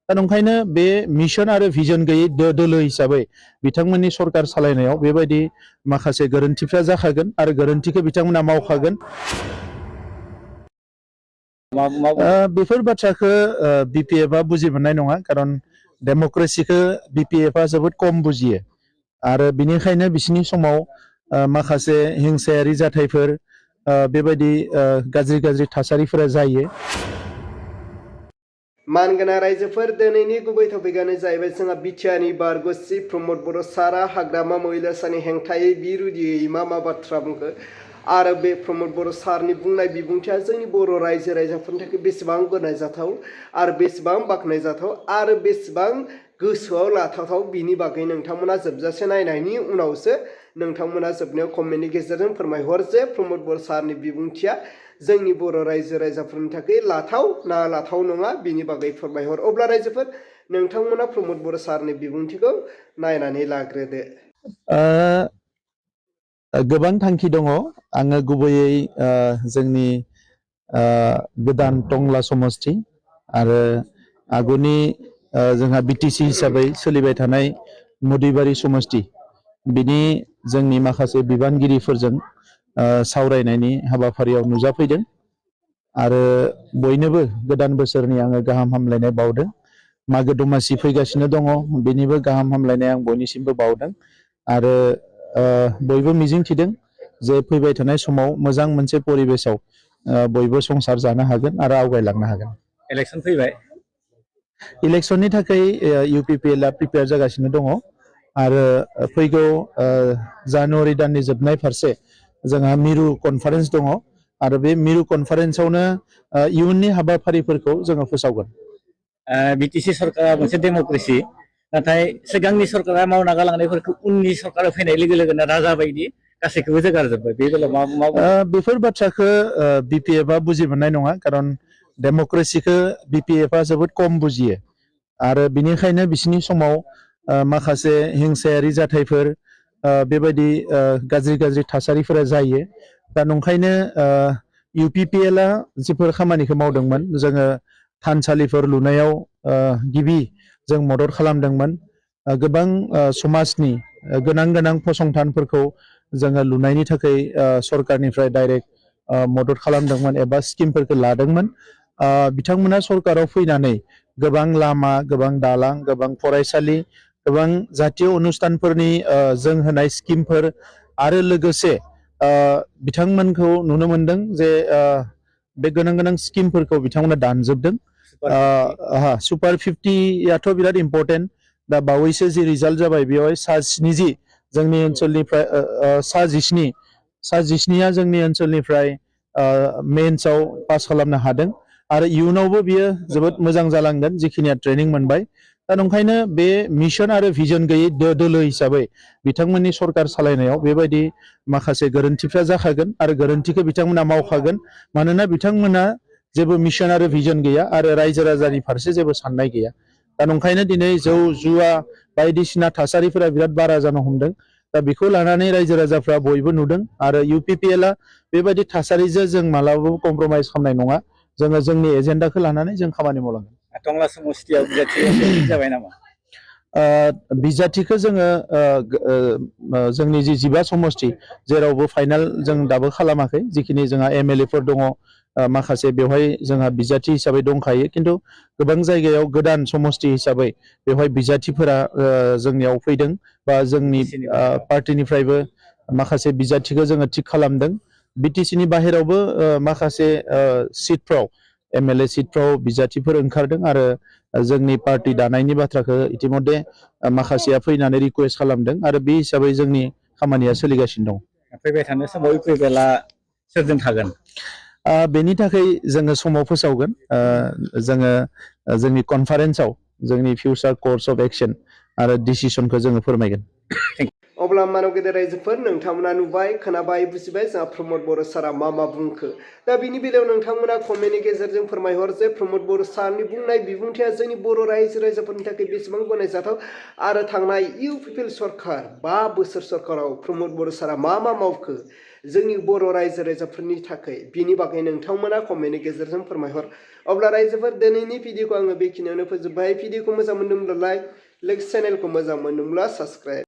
दा नंखायनो बे मिशन आरो भिजन गैयै दोलो हिसाबै बिथांमोननि सरकार सालायनायाव बेबायदि माखासे गोरोन्थिफ्रा जाखागोन आरो गोरोन्थिखौ बिथांमोना मावखागोन। बेफोर बाथ्राखौ बिपिएफआ बुजि मोननाय नङा, खारन डेम'क्रेसिखौ बिपिएफआ जोबोद खम बुजियो आरो बिनिखायनो बिसिनि समाव माखासे हिंसायारि जाथायफोर बेबायदि गाज्रि गाज्रि थासारिफोरा जायो। मानगोनां रायजोफोर दिनैनि गुबै टपिकआनो जाहैबाय जोंहा बिटिआरनि बारग' चिफ प्रमद बर' सारा हाग्रामा महिलासानि हेंथायै बिरुदियै मा बाथ्रा बुंखो आरो बे प्रमद बर' सारनि बुंनाय बिबुंथिया जोंनि बर' रायजो राजाफोरनि थाखाय बेसेबां गनायजाथाव आरो बेसेबां बाख्नायजाथाव आरो बेसेबां गोसोआव लाथावथाव बिनि बागै नोंथांमोना जोबजासे नायनायनि उनावसो नोंथांमोना जोबनायाव कमेन्टनि गेजेरजों फोरमायहर जे प्रमद बर' सारनि बिबुंथिया जोंनि बर' रायजो राजाफोरनि थाखाय लाथाव ना लाथाव नङा बिनि बागै फोरमायहर। अब्ला रायजोफोर नोंथांमोना प्रमद बर' सारनि बिबुंथिखौ नायनानै लाग्रोदो। गोबां थांखि दङ। आङो गुबैयै जोंनि गोदान टंला समष्टि आरो आगुनि जोंहा बिटिसि हिसाबै सोलिबाय थानाय मदुइबारि समष्टि बिनि जोंनि माखासे बिबानगिरिफोरजों सावरायनायनि हाबाफारियाव नुजाफैदों आरो बयनोबो गोदान बोसोरनि आङो गाहाम हामलायनाय बावदों। मागो दमासि फैगासिनो दङ, बेनिबो गाहाम हामलायनाय आं बयनिसिमबो बावदों आरो बयबो मिजिंथिदों जे फैबाय थानाय समाव मोजां मोनसे परिबेसाव बयबो संसार जानो हागोन आरो आवगायलांनो हागोन। इलेक्शन फैबाय, इलेक्शननि थाखाय इउपिपिएलआ प्रिपेयार जागासिनो दङ आरो फैगौ जानुवारि दाननि जोबनाय फारसे जोंहा मिरु कनफारेन्स दङ आरो बे मिरु कनफारेन्सआवनो इयुननि हाबाफारिफोरखौ जोङो फोसावगोन। बिटिसि सरकारा मोनसे डेम'क्रेसि, नाथाय सिगांनि सरकारा मावना गालांनायफोरखौ उननि सरकारा फैनाय लोगो लोगोनो राजा बायदि गासैखौबो जोगारजोब्बाय। बे बेलायाव बेफोर बाथ्राखौ बिपिएफआ बुजि मोननाय नङा, खारन डेम'क्रेसिखौ बिपिएफआ जोबोद खम बुजियो आरो बिनिखायनो बिसिनि समाव माखासे हिंसायारि जाथायफोर बेबायदि गाज्रि गाज्रि थासारिफोरा जायो। दा नंखायनो इउपिपिएलआ जिफोर खामानिखौ मावदोंमोन, जोङो थानसालिफोर लुनायाव गिबि जों मदद खालामदोंमोन। गोबां समाजनि गोनां गोनां फसंथानफोरखौ जोङो लुनायनि थाखाय सरकारनिफ्राय डाइरेक्ट मदद खालामदोंमोन एबा स्किमफोरखौ लादोंमोन। बिथांमोना सरकाराव फैनानै गोबां लामा, गोबां दालां, गोबां फरायसालि, गोबां जातीय अनुस्थानफोरनि जों होनाय स्किमफोर आरो लोगोसे बिथांमोनखौ नुनो मोनदों जे बे गोनां गोनां स्किमफोरखौ बिथांमोना दानजोबदों। सुपार 50याथ' बिराद इम्पर्टेन्ट। दा बावैसो जि रिजाल्ट जाबाय बेवहाय सा-70 जोंनि ओनसोलनिफ्राय सा-जिस्निया जोंनि ओनसोलनिफ्राय मेन्सआव पास खालामनो हादों आरो इयुनावबो बियो जोबोद मोजां जालांगोन जिखिनिया ट्रेनिं मोनबाय। दा नंखायनो बे मिशन आरो भिजन गैयै दोलो हिसाबै बिथांमोननि सरकार सालायनायाव बेबायदि माखासे गोरोन्थिफ्रा जाखागोन आरो गोरोन्थिखौ बिथांमोना मावखागोन, मानोना बिथांमोना जेबो मिशन आरो भिजन गैया आरो रायजो राजानि फारसे जेबो साननाय गैया। दा नंखायनो दिनै जौ जुवा बायदिसिना थासारिफोरा बिराद बारा जानो हमदों। दा बेखौ लानानै रायजो राजाफ्रा बयबो नुदों आरो इउपिपिएलआ बेबायदि थासारिजों जों मालाबाबो कमप्रमाइज खालामनाय नङा। जोङो जोंनि एजेन्डाखौ लानानै जों खामानि मावलांगोन। टंला समष्टियाव बिजाथि जाबाय नामा? बिजाथिखौ जोङो जोंनि जि 15 समष्टि जेरावबो फाइनाल जों दाबो खालामाखै। जिखिनि जोंहा एमएलएफोर दङ माखासे बेवहाय जोंहा बिजाथि हिसाबै दंखायो, खिन्थु गोबां जायगायाव गोदान समष्टि हिसाबै बेवहाय बिजाथिफोरा जोंनियाव फैदों बा जोंनि पार्टिनिफ्रायबो माखासे बिजाथिखौ जोङो थिग खालामदों। बिटिसिनि बाहेरावबो माखासे सिटफ्राव एमएलए सिटफ्राव बिजाथिफोर ओंखारदों आरो जोंनि पार्टि दानायनि बाथ्राखौ इतिमধ্যे माखासेया फैनानै रिकुवेस्ट खालामदों आरो बे हिसाबै जोंनि खामानिया सोलिगासिनो दं। फैबाय थानाय समाव इउपिपिएलआ सोरजों थागोन? बेनि थाखाय जोङो समाव फोसावगोन। जोङो जोंनि कनफारेन्सआव जोंनि फिउचार कर्स अफ एक्सन आरो डिसिसनखौ जोङो फोरमायगोन। अब्ला मानव गेदेर रायजोफोर नोंथांमोना नुबाय, खोनाबाय, बुजिबाय जोंहा प्रमद बर' सारा मा बुंखो। दा बिनि बेलायाव नोंथांमोना कमेन्टनि गेजेरजों फोरमायहर जे प्रमद बर' सारनि बुंनाय बिबुंथिया जोंनि बर' रायजो राजाफोरनि थाखाय बेसेबां गनायजाथाव आरो थांनाय इउपिपिएल सरकार 5 बोसोर सरकाराव प्रमद बर' सारा मा मावखो, जोंनि बर' रायजो राजाफोरनि थाखाय बिनि बागै नोंथांमोना कमेन्टनि गेजेरजों फोरमायहर। अब्ला रायजोफोर दिनैनि भिडिअखौ आङो बेखिनियावनो फोजोबबाय। भिडिअखौ मोजां मोनदोंब्ला लाइक चेनेलखौ मोजां मोनदोंब्ला साबस्क्राइब।